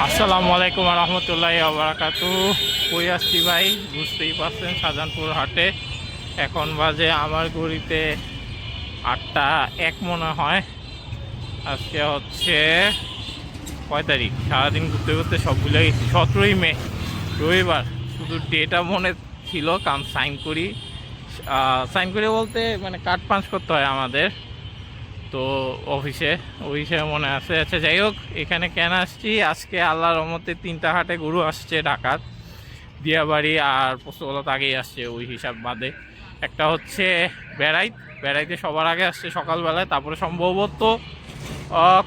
আসসালামু আলাইকুম রহমতুল্লাহি ওয়া বারাকাতুহু। কই আসছি ভাই বুঝতেই পারছেন, শাহজাহানপুর হাটে। এখন বাজে আমার ঘড়িতে 8টা 1 মনে হয়। আজকে হচ্ছে কয় তারিখ? সারাদিন ঘুরতে ঘুরতে সবগুলো গেছি। 17ই মে, রবিবার। শুধু ডেটা মনে ছিল, কারণ সাইন করি বলতে মানে কার্ড পাঞ্চ করতে হয় আমাদের তো অফিসে, ওই হিসেবে মনে আছে। আচ্ছা যাই হোক, এখানে কেন আসছি, আজকে আল্লাহর রহমতে 3টা হাটে গরু আসছে ঢাকার, দিয়াবাড়ি আর পোস্তগোলাত আগেই আসছে ওই হিসাব বাদে। একটা হচ্ছে বেড়াইতে সবার আগে আসছে সকালবেলায়, তারপরে সম্ভবত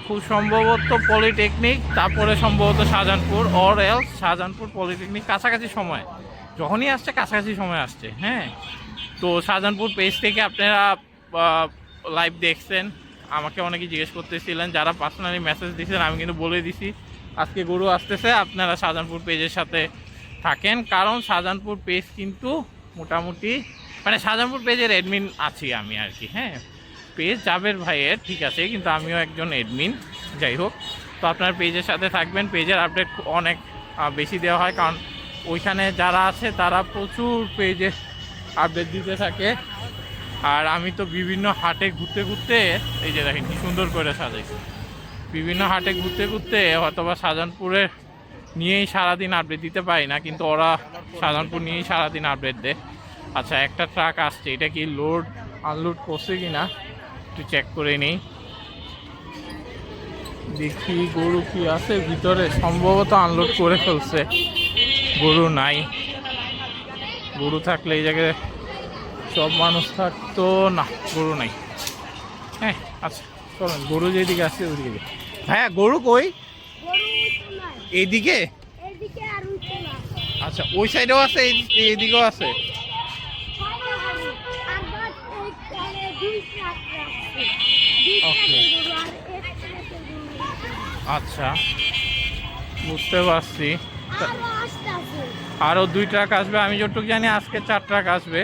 খুব সম্ভবত পলিটেকনিক, তারপরে সম্ভবত Shahjahanpur or else Shahjahanpur polytechnic, কাছাকাছি সময় যখনই আসছে কাছাকাছি সময় আসছে। হ্যাঁ, তো শাহজাহানপুর পেজ থেকে আপনারা লাইভ দেখছেন, আমাকে অনেকেই জিজ্ঞেস করতেছিলেন, যারা পার্সোনালি মেসেজ দিয়েছেন আমি কিন্তু বলে দিছি আজকে গরু আসতেছে, আপনারা শাহজাহানপুর পেজের সাথে থাকেন। কারণ শাহজাহানপুর পেজ কিন্তু মোটামুটি মানে শাহজাহানপুর পেজের অ্যাডমিন আছি আমি আর কি। হ্যাঁ, পেজ জাবের ভাইয়ের ঠিক আছে, কিন্তু আমিও একজন অ্যাডমিন। যাই হোক, তো আপনার পেজের সাথে থাকবেন। পেজের আপডেট অনেক বেশি দেওয়া হয়, কারণ ওইখানে যারা আছে তারা প্রচুর পেজে আপডেট দিতে থাকে। আর আমি তো বিভিন্ন হাটে ঘুরতে ঘুরতে, এই যে দেখেন কি সুন্দর করে সাজাইছি, বিভিন্ন হাটে ঘুরতে ঘুরতে হয়তোবা শাহজাহানপুরে নিয়েই সারাদিন আপডেট দিতে পারি না, কিন্তু ওরা শাহজাহানপুর নিয়েই সারাদিন আপডেট দেয়। আচ্ছা, একটা ট্রাক আসছে, এটা কি লোড আনলোড করছে কি না একটু চেক করে নেই, দেখি গরু কি আছে ভিতরে। সম্ভবত আনলোড করে ফেলছে, গরু নাই। গরু থাকলে এই জায়গায় সব মানুষ থাকতো না, গরু নাই। হ্যাঁ আচ্ছা চলেন, গরু যেদিকে আছে ওইদিকে। হ্যাঁ, গরু কই? এইদিকে? আচ্ছা, ওই সাইডেও আছে, এইদিকেও আছে। ওকে, আচ্ছা বুঝতে পারছি। আরও 2 ট্রাক আসবে, আমি যতটুকু জানি আজকে 4 ট্রাক আসবে।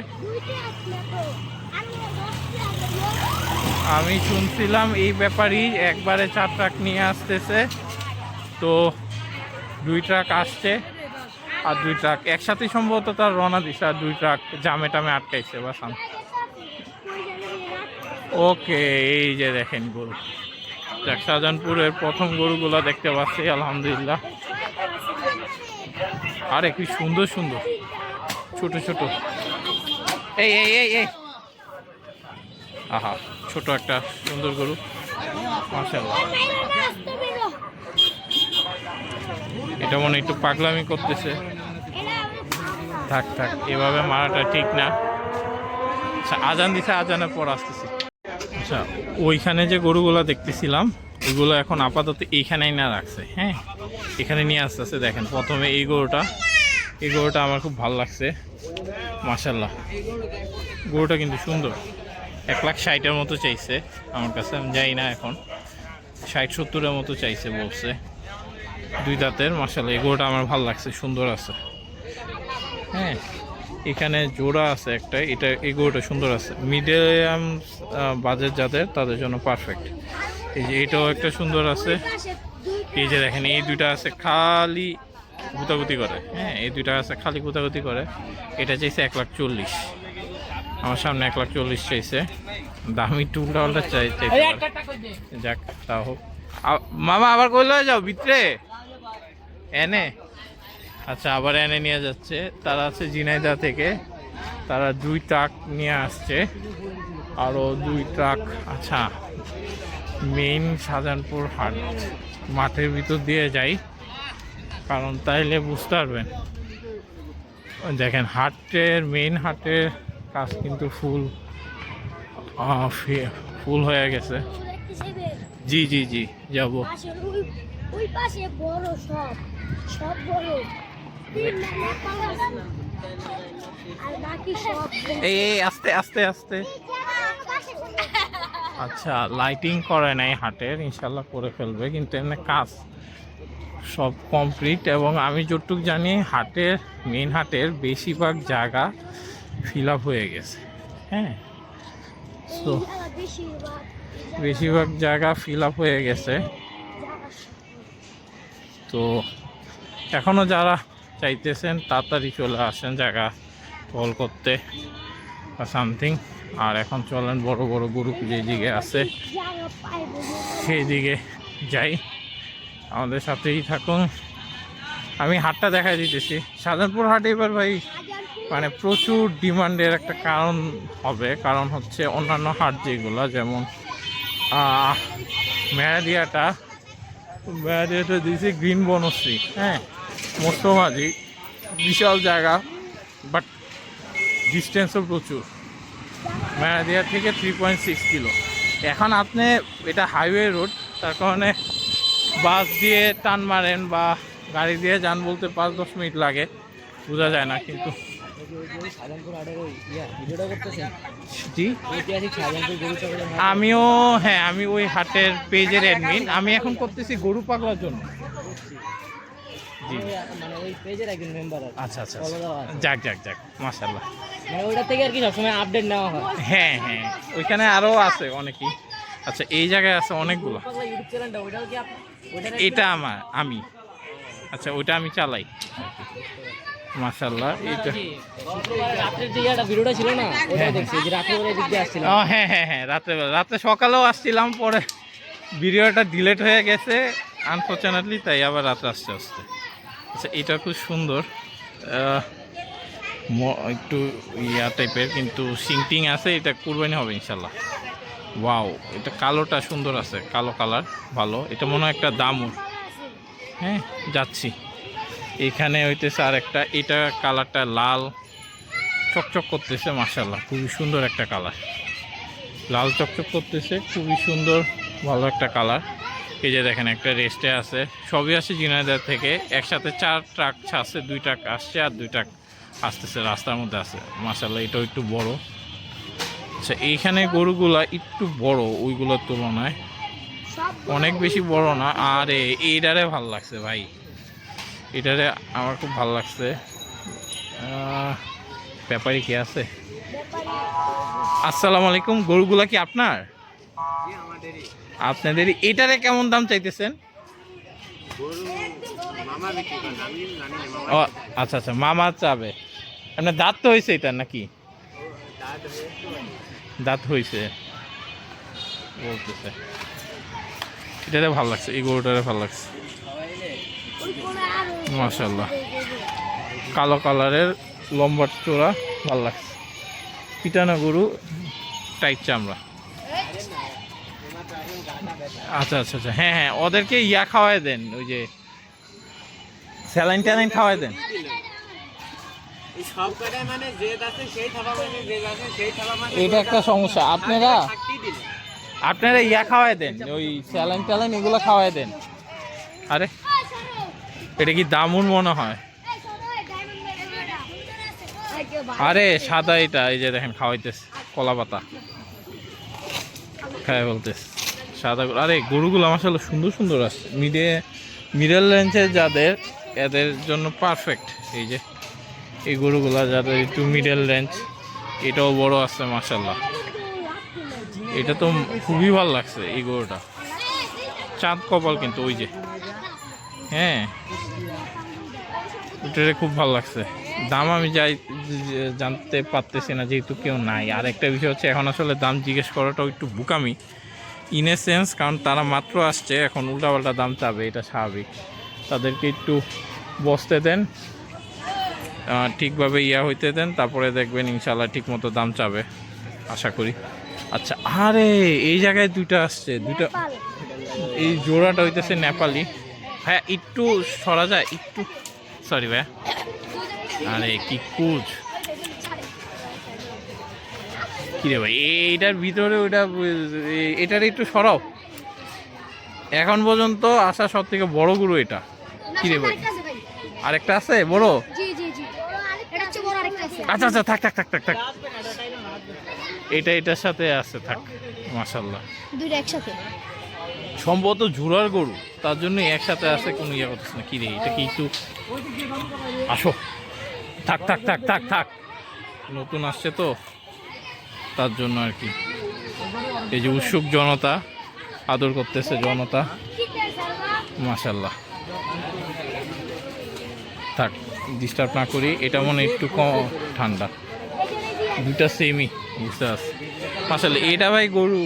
আমি শুনছিলাম এই ব্যাপারই একবারে 4 ট্রাক নিয়ে আসতেছে, তো 2 ট্রাক আসছে আর 2 ট্রাক একসাথে সম্ভবত তার রওনা দিছে, আর 2 ট্রাক জামে টামে আটকাইছে বাসান। ওকে, এই যে দেখেন গরু, দেখ শাহজাহানপুরের প্রথম গরুগুলা দেখতে পাচ্ছি আলহামদুলিল্লাহ। আরে কি সুন্দর সুন্দর ছোট ছোট, এই এই এই এই আহা, ছোট একটা সুন্দর গরু মাশাআল্লাহ। এটা মনে একটু পাগলামি করতেছে, থাক থাক, এভাবে মারাটা ঠিক না। আচ্ছা, আজান দিছে, আজানের পর আসতেছি। আচ্ছা, ওইখানে যে গরুগুলো দেখতেছিলাম ওইগুলো এখন আপাতত এইখানেই না রাখছে। হ্যাঁ, এখানে নিয়ে আসতেছে। দেখেন প্রথমে এই গরুটা আমার খুব ভালো লাগছে মাশাআল্লাহ। গরুটা কিন্তু সুন্দর, 1,60,000-এর মতো চাইছে আমার কাছে, আমি যাই না এখন, 60-70-এর মতো চাইছে বলছে। 2 দাঁতের মাশাআল্লাহ, এই গরুটা আমার ভালো লাগছে, সুন্দর আছে। হ্যাঁ, এখানে জোড়া আছে একটা, এই গরুটা সুন্দর আছে। মিডিয়াম বাজেট যাদের, তাদের জন্য পারফেক্ট। এই যে এটাও একটা সুন্দর আছে। এই যে দেখেন এই 2টা আছে খালি গুতাগুতি করে। হ্যাঁ, এই 2টা আছে খালি গুতাগুতি করে। এটা চাইছে 1,40,000, আমার সামনে 1,40,000 চাইছে। দামি টুলটা চাইতে যাক, তা হোক। মামা আবার কইলে যাও ভিতরে এনে। আচ্ছা, আবার এনে নিয়ে যাচ্ছে। তারা আছে ঝিনাইদহ থেকে, তারা 2 ট্রাক নিয়ে আসছে, আরও 2 ট্রাক। আচ্ছা, মেইন শাহজাহানপুর হাট মাঠের ভিতর দিয়ে যাই, কারণ তাইলে বুঝতে পারবেন। দেখেন মেইন হাটের কাজ কিন্তু ফুল হয়ে গেছে। জি জি জি, যাবো। এই আস্তে আস্তে আস্তে। আচ্ছা, লাইটিং করে নাই হাটের, ইনশাল্লাহ করে ফেলবে, কিন্তু এমনি কাজ সব কমপ্লিট। এবং আমি যতটুকু জানি মেইন হাটের বেশিরভাগ জায়গা ফিল আপ হয়ে গেছে। হ্যাঁ, তো বেশিরভাগ জায়গা ফিল আপ হয়ে গেছে, তো এখনও যারা চাইতেছেন তাড়াতাড়ি চলে আসেন জায়গা কল করতে বা সামথিং। আর এখন চলেন বড় বড় গ্রুপ যেদিকে আছে সেই দিকে যাই, আমাদের সাথেই থাকুন। আমি হাটটা দেখাই দিতেছি। শাহজাহানপুর হাটে এবার ভাই মানে প্রচুর ডিমান্ডের একটা কারণ হবে, কারণ হচ্ছে অন্যান্য হাট যেগুলো যেমন মেয়াদিয়াটা দিয়েছে গ্রিন বনশ্রী, হ্যাঁ মোস্তমাজি, বিশাল জায়গা বাট ডিস্টেন্সও প্রচুর। মেয়াদিয়া থেকে 3.6 কিলো। এখন আপনি এটা হাইওয়ে রোড, তার কারণে বাস দিয়ে টান মারেন বা গাড়ি দিয়ে যান বলতে 5-10 মিনিট লাগে, বোঝা যায় না। কিন্তু আমিও হ্যাঁ, আমি ওই হাটের পেজের অ্যাডমিন। আমি এখন করতেছি গরু পাগলার জন্য। আচ্ছা আচ্ছা, যাক যাক যাক, মাশাআল্লাহ। ওইটা থেকে আর কি সবসময় আপডেট নেওয়া হয়। হ্যাঁ হ্যাঁ, ওইখানে আরও আছে অনেকেই। আচ্ছা, এই জায়গায় আছে অনেকগুলো। এটা আমি আচ্ছা, ওইটা আমি চালাই মাশাআল্লাহ। এইটা রাতের যে ভিডিওটা ছিল না, ওটা দেখছি যে রাত্রে দিক দিয়ে আসছিলাম। হ্যাঁ হ্যাঁ হ্যাঁ, রাতে সকালেও আসছিলাম, পরে ভিডিওটা ডিলিট হয়ে গেছে আনফরচুনেটলি, তাই আবার রাতে আসতে। আচ্ছা, এটা খুব সুন্দর, একটু ইয়া টাইপের, কিন্তু সিংটিং আছে। এটা কুরবানি হবে ইনশাল্লাহ। ওয়াও, এটা কালোটা সুন্দর আছে, কালো কালার ভালো। এটা মনে হয় একটা দামুর। হ্যাঁ, যাচ্ছি। এইখানে হইতেছে আর একটা, এটা কালারটা লাল চকচক করতেছে মাশাআল্লাহ, খুবই সুন্দর একটা কালার। লাল চকচক করতেছে, খুবই সুন্দর, ভালো একটা কালার। এই যে দেখেন একটা রেস্টে আছে, সবই আসে ঝিনাইদহ থেকে। একসাথে 4 ট্রাক আছে, 2 ট্রাক আসছে আর 2 ট্রাক আসতেছে, রাস্তার মধ্যে আছে মাশাআল্লাহ। এটাও একটু বড়। আচ্ছা, এইখানে গরুগুলা একটু বড় ওইগুলোর তুলনায়, অনেক বেশি বড় না। আর এইটারে ভাল লাগছে ভাই, এটারে আমার খুব ভালো লাগছে। ব্যাপারী কি আছে? আসসালামু আলাইকুম, গরুগুলা কি আপনার? আপনাদেরই। এটারে কেমন দাম চাইতেছেন? ও আচ্ছা আচ্ছা, মামা চাবে। আপনার দাঁত তো হয়েছে এটার নাকি? দাঁত হয়েছে বলতেছে। এটারে ভালো লাগছে, এই গরুটারে ভালো লাগছে মাশাআল্লাহ। কালো কালারের লম্বা চোরা ভালো লাগছে। পিটানা গরু, টাইট চামড়া। আচ্ছা আচ্ছা আচ্ছা, হ্যাঁ হ্যাঁ, ওদেরকে ইয়া খাওয়াই দেন, ওই যে স্যালাইন ট্যালাইন খাওয়াই দেন। এটা একটা সমস্যা। আপনারা ইয়া খাওয়াই দেন, ওই স্যালাইন ট্যালাইন এগুলো খাওয়াই দেন। আরে এটা কি দামুন মনে হয়? আরে সাদা, এটা এই যে দেখেন খাওয়াইতেছে, কলা পাতা খায় বলতেছে সাদা। আরে গরুগুলো মাশাআল্লাহ সুন্দর সুন্দর আছে, মিডল রেঞ্জের যাদের, এদের জন্য পারফেক্ট। এই যে এই গরুগুলা যাদের একটু মিডল রেঞ্জ, এটাও বড় আছে মাশাআল্লাহ। এটা তো খুবই ভালো লাগছে এই গরুটা, চাঁদ কপাল কিন্তু। ওই যে হ্যাঁ, ওটা খুব ভালো লাগছে। দাম আমি জানতে পারতেছি না, যেহেতু কেউ নাই। আর একটা বিষয় হচ্ছে, এখন আসলে দাম জিজ্ঞেস করাটাও একটু বোকামি ইন এ সেন্স, কারণ তারা মাত্র আসছে, এখন উল্টাপাল্টা দাম চাবে, এটা স্বাভাবিক। তাদেরকে একটু বসতে দেন, ঠিকভাবে ইয়া হইতে দেন, তারপরে দেখবেন ইনশাল্লাহ ঠিক মতো দাম চাবে, আশা করি। আচ্ছা, আরে এই জায়গায় দুইটা আসছে, দুইটা। এই জোড়াটা হইতেছে নেপালি। হ্যাঁ, একটু সরা যায় একটু, সরি ভাইয়া। আরে কি কুচ, কিরে ভাই, এইটার ভিতরে ওইটা, এটার একটু সরাও। এখন পর্যন্ত আসা সব থেকে বড় গরু এটা। কিরে ভাই, আরেকটা আছে বড়? আচ্ছা আচ্ছা, থাক থাক থাক থাক থাক, এটা এটার সাথে আছে, থাক মাশাআল্লাহ। দুইটা একসাথে সম্ভবত ঝুরার গরু, তার জন্য একসাথে আছে, কোনো ইয়ে করতেছে না। কিরে, এটা কি একটু আসো, থাক থাক থাক থাক থাক, নতুন আসছে তো তার জন্য আর কি। এই যে উৎসুক জনতা আদর করতেছে জনতা মাশাআল্লাহ। থাক ডিস্টার্ব না করি। এটা মনে হয় একটু কম ঠান্ডা, দুটা সেমই বুঝতে পারছি। আসলে এটা ভাই গরু,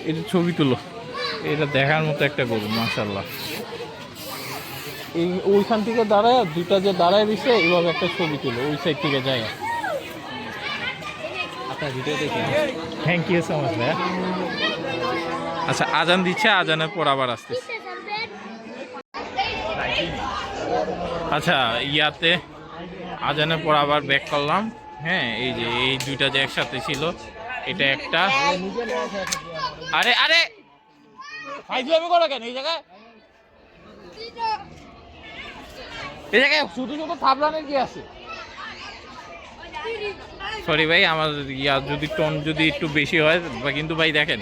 এটা ছবি তুলো, এটা দেখার মতো একটা গরু মাশাল্লাহ। এই ওইখান থেকে দাঁড়ায় দুটা যে দাঁড়ায় দিছে এইভাবে একটা ছবি তুলো ওই সাইড থেকে যায়। আপনার ভিডিও দেখে থ্যাংক ইউ সো মাচ ভাইয়া। আচ্ছা আজান দিচ্ছে, আজানের পর আবার আসতেছে। আচ্ছা ইয়াতে আজানের পর আবার ব্যাক করলাম। হ্যাঁ এই যে এই দুইটা যে একসাথে ছিল, এটা একটা। আরে আরে ফাইজলামি করো কেন এই জায়গায়? এই জায়গায় শুধু শুধু থাবলানের কি আছে? সরি ভাই, আমার ইয়া যদি টোন যদি একটু বেশি হয় কিন্তু ভাই দেখেন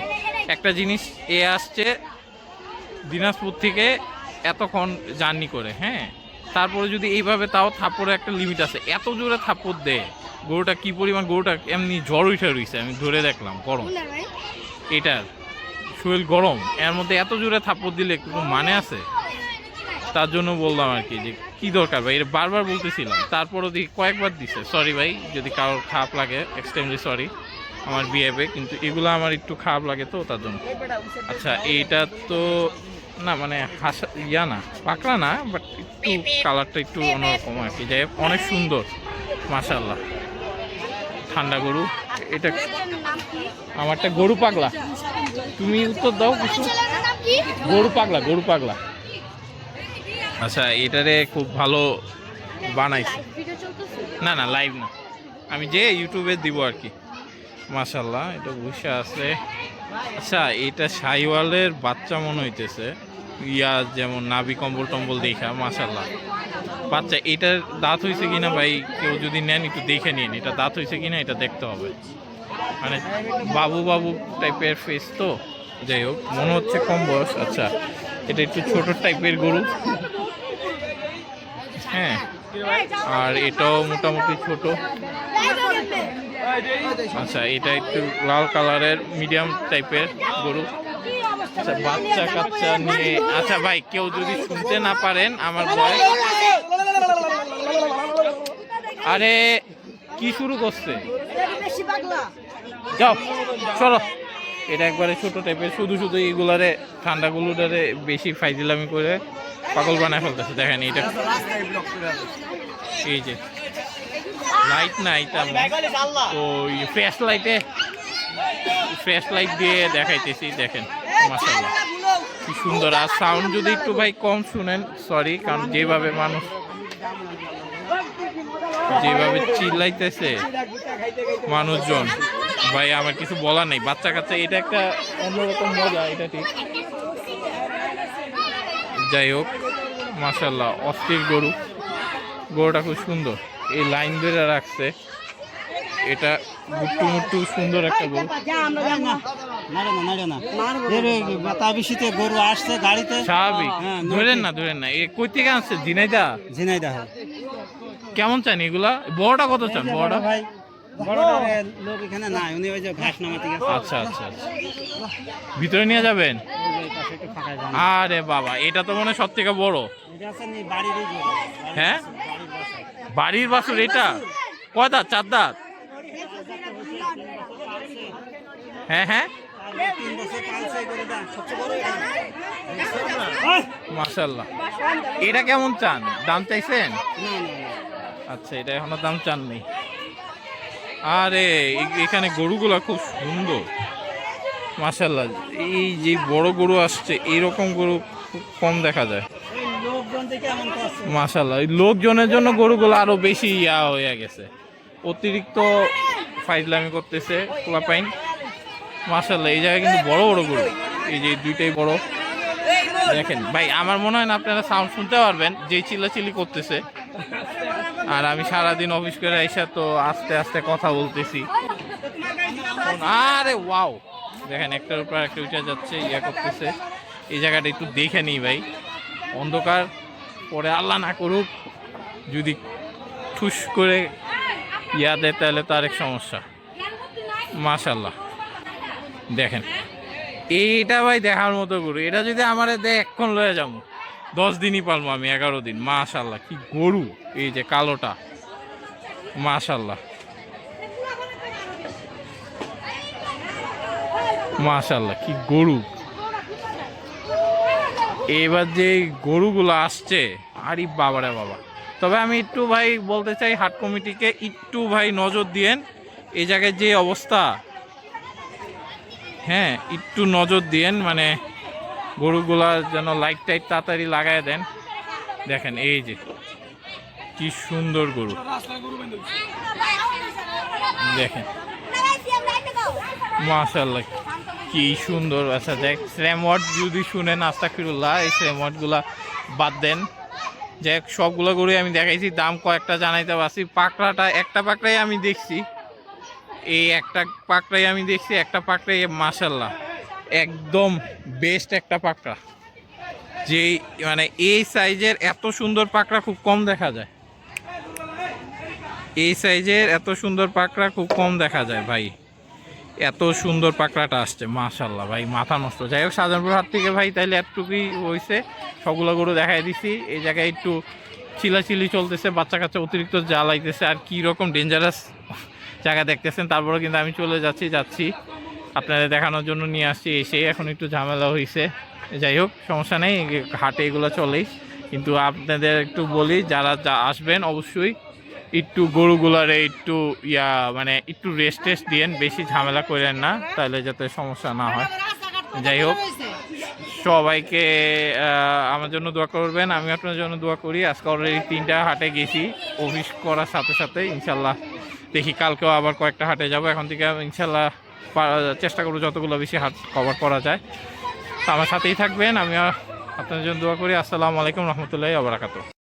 একটা জিনিস, এ আসছে দিনাজপুর থেকে এতক্ষণ জার্নি করে, হ্যাঁ তারপরে যদি এইভাবে, তাও থাপ্পড়ের একটা লিমিট আছে, এত জোরে থাপ্পড় দেয় গরুটা কি পরিমাণ, গরুটা এমনি জ্বর উঠে রয়েছে, আমি ধরে দেখলাম গরম, এটার শরীর গরম, এর মধ্যে এত জোরে থাপ্পড় দিলে একটু মানে আছে? তার জন্য বললাম আর কি যে কি দরকার ভাই, এটা বারবার বলতেছিলাম, তারপরও দেখি কয়েকবার দিছে। সরি ভাই যদি কারোর খারাপ লাগে, এক্সট্রিমলি সরি আমার বিহেভে, কিন্তু এগুলো আমার একটু খারাপ লাগে তো তার জন্য। আচ্ছা এইটা তো না মানে হাসা ইয়া না, পাকড়া না, বাট একটু কালারটা একটু অন্যরকম আর কি, যাই হোক অনেক সুন্দর মাশাআল্লাহ। ঠান্ডা গরু এটা, আমারটা গরু পাগলা, তুমি উত্তর দাও কিছু। গরু পাগলা, গরু পাগলা। আচ্ছা এটারে খুব ভালো বানাইছে, না না লাইভ না, আমি যে ইউটিউবে দিব আর কি। মাশাআল্লাহ এটা বসে আছে। আচ্ছা এটা শাহিওয়ালের বাচ্চা মনে হইতেছে, ইয়া যেমন নাভি কম্বল টম্বল দেখা মাশাআল্লাহ বাচ্চা। এটার দাঁত হয়েছে কিনা ভাই কেউ যদি নেন একটু দেখে নিন, এটা দাঁত হয়েছে কিনা এটা দেখতে হবে, মানে বাবু বাবু টাইপের ফেস তো, যাই হোক মনে হচ্ছে কম বয়স। আচ্ছা এটা একটু ছোট টাইপের গরু, হ্যাঁ আর এটাও মোটামুটি ছোট। আচ্ছা এটা একটু লাল কালারের মিডিয়াম টাইপের গরু। আচ্ছা বাচ্চা কাচ্চা নিয়ে, আচ্ছা ভাই কেউ যদি শুনতে না পারেন আমার ভয়েস, আরে কি শুরু করছে, যাও চলো। এটা একবারে ছোট টাইপের, শুধু শুধু এইগুলারে ঠান্ডাগুলোটারে বেশি ফাইজিলামি করে পাগল বানায় ফেলতেছে। দেখেন এটা, এই যে লাইট নাই তেমন, তো ফ্ল্যাশ লাইটে, ফ্ল্যাশ লাইট দিয়ে দেখাইতেছি, দেখেন মাশাআল্লাহ কি সুন্দর। আর সাউন্ড যদি একটু ভাই কম শুনেন সরি, কারণ যেভাবে মানুষ যেভাবে চিল্লাইতেছে মানুষজন, ভাই আমার কিছু বলার নেই। বাচ্চা কাচ্চা এটা একটা অন্যরকম মজা, এটা ঠিক। যাই হোক মাশাআল্লাহ অস্থির গরু, গরুটা খুব সুন্দর, এই লাইন ধরে রাখছে, এটা মুট্টু মুট্টু সুন্দর একটা গরু। গরু আসছে গাড়িতে, স্বাভাবিক, ধরেন না ধরেন না। এ কই থেকে আসছে? ঝিনাইদা? ঝিনাইদহ। কেমন চান এগুলা? বড়টা কত চান? বড়টা ভাই লোক এখানে নাই, উনি ওই যে ঘাস নামাতে গেছে। আচ্ছা আচ্ছা আচ্ছা, ভিতরে নিয়ে যাবেন? আরে বাবা এটা তো মনে হয় সব থেকে বড়। হ্যাঁ বাড়ির বাছুর, এটা কয় দাঁত? 4 দাঁত? হ্যাঁ হ্যাঁ মাশাআল্লাহ। এটা কেমন চান? দাম চাইছেন? আচ্ছা এটা এখনো দাম চান নেই। আরে এখানে গরুগুলা খুব সুন্দর মাশাআল্লাহ। এই যে বড় গরু আসছে এইরকম গরু খুব কম দেখা যায় মাশাআল্লাহ। লোকজনের জন্য গরুগুলো আরো বেশি ইয়া হয়ে গেছে, অতিরিক্ত ফাইজলামি করতেছে পোলাপাইন মাশাআল্লাহ। এই জায়গায় কিন্তু বড় বড় গরু, এই যে দুইটাই বড়। দেখেন ভাই আমার মনে হয় না আপনারা সাউন্ড শুনতে পারবেন, যে চিল্লাচিল্লি করতেছে। আর আমি সারাদিন অফিস করে এসে তো আস্তে আস্তে কথা বলতেছি। আরে ওয়াও দেখেন একটার উপর একটা উঠে যাচ্ছে, ইয়া করতেছে। এই জায়গাটা একটু দেখে নিই ভাই, অন্ধকার পরে আল্লাহ না করুক যদি ঠুস করে ইয়া দেয় তাহলে তো আরেক সমস্যা। মাশাআল্লাহ দেখেন এইটা ভাই দেখার মতো গরু, এটা যদি আমারে দেয় এক্ষণ লয়ে যাবো, 10 দিনই পালবো আমি, 11 দিন। মাশাল্লাহ কি গরু, এই যে কালোটা, মাশাল্লাহ মাশাল্লাহ কি গরু। এবার যে গরুগুলো আসছে, আরে বাবারে বাবা। তবে আমি একটু ভাই বলতে চাই হাট কমিটিকে একটু ভাই নজর দিয়েন এই জায়গায় যে অবস্থা, হ্যাঁ একটু নজর দিয়েন, মানে গরুগুলা যেন লাইট টাইট তাড়াতাড়ি লাগায় দেন। দেখেন এই যে কি সুন্দর গরু, দেখেন মাশাআল্লাহ কি সুন্দর। আচ্ছা দেখ শ্রেমওয়ার্ড যদি শুনেন আস্তাগফিরুল্লাহ, এই শ্রেমওয়ার্ডগুলা বাদ দেন। যে সবগুলো গরু আমি দেখাইছি, দাম কয়েকটা জানাইতে পারছি। পাকড়াটা একটা পাকড়াই আমি দেখছি, এই একটা পাকড়াই আমি দেখছি, একটা পাকড়াই মাশাআল্লাহ একদম বেস্ট একটা পাকড়া। যেই মানে এই সাইজের এত সুন্দর পাকড়া খুব কম দেখা যায়, এই সাইজের এত সুন্দর পাকড়া খুব কম দেখা যায় ভাই। এত সুন্দর পাকড়াটা আসছে মাশাআল্লাহ ভাই, মাথা নষ্ট। যাই হোক শাহজাহানপুর হাট থেকে ভাই তাইলে এতটুকুই হয়েছে, সবগুলো গরু দেখাই দিছি। এই জায়গায় একটু চিলাচিলি চলতেছে, বাচ্চা কাচ্চা অতিরিক্ত জ্বালাইতেছে, আর কি রকম ডেঞ্জারাস জায়গা দেখতেছেন। তারপরে কিন্তু আমি চলে যাচ্ছি আপনাদের দেখানোর জন্য নিয়ে আসছি। এসে এখন একটু ঝামেলা হয়েছে, যাই হোক সমস্যা নেই, হাটে এগুলো চলেই। কিন্তু আপনাদের একটু বলি, যারা আসবেন অবশ্যই একটু গরুগুলারে একটু মানে একটু রেস্ট টেস্ট দিয়েন, বেশি ঝামেলা করেন না, তাহলে যাতে সমস্যা না হয়। যাই হোক সবাইকে আমার জন্য দোয়া করবেন, আমি আপনার জন্য দোয়া করি। আজকে অলরেডি 3টা হাটে গেছি অফিস করার সাথে সাথে, ইনশাল্লাহ দেখি কালকেও আবার কয়েকটা হাটে যাব। এখন থেকে ইনশাল্লাহ চেষ্টা করবো যতগুলো বেশি হাট কভার করা যায়। তো আমার সাথেই থাকবেন, আমি আপনার জন্য দোয়া করি। আসসালামু আলাইকুম রহমতুল্লাহি ওয়া বারাকাতুহু।